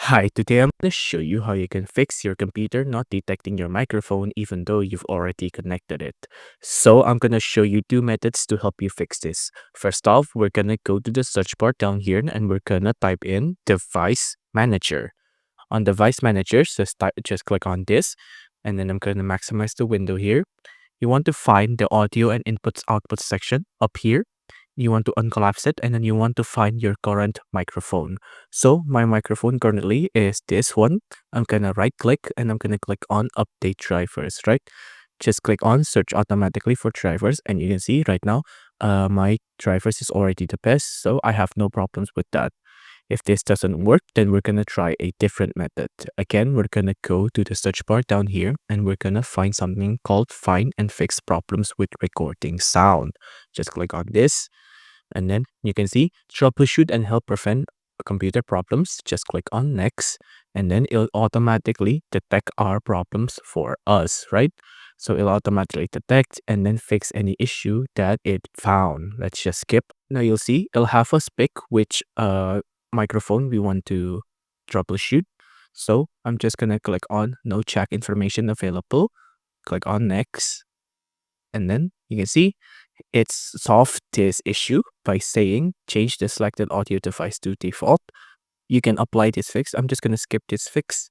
Hi, today I'm going to show you how you can fix your computer not detecting your microphone even though you've already connected it. So I'm going to show you two methods to help you fix this. First off, we're going to go to the search bar down here and we're going to type in Device Manager. On Device Manager, just click on this and then I'm going to maximize the window here. You want to find the audio and inputs output section up here. You want to uncollapse it and then you want to find your current microphone. So my microphone currently is this one. I'm gonna right click and I'm gonna click on update drivers, right? Just click on search automatically for drivers and you can see right now my drivers is already the best, so I have no problems with that. If this doesn't work, then we're going to try a different method. Again, we're going to go to the search bar down here and we're going to find something called find and fix problems with recording sound. Just click on this and then you can see troubleshoot and help prevent computer problems. Just click on next and then it'll automatically detect our problems for us, right? So it'll automatically detect and then fix any issue that it found. Let's just skip. Now you'll see it'll have us pick which microphone we want to troubleshoot. So I'm just gonna click on no check information available, click on next, and then you can see it's solved this issue by saying change the selected audio device to default. You can apply this fix. I'm just gonna skip this fix,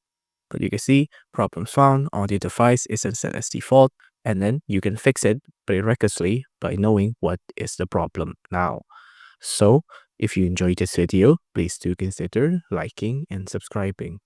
but you can see problems found, audio device isn't set as default, and then you can fix it prerequisitely by knowing what is the problem now. So if you enjoyed this video, please do consider liking and subscribing.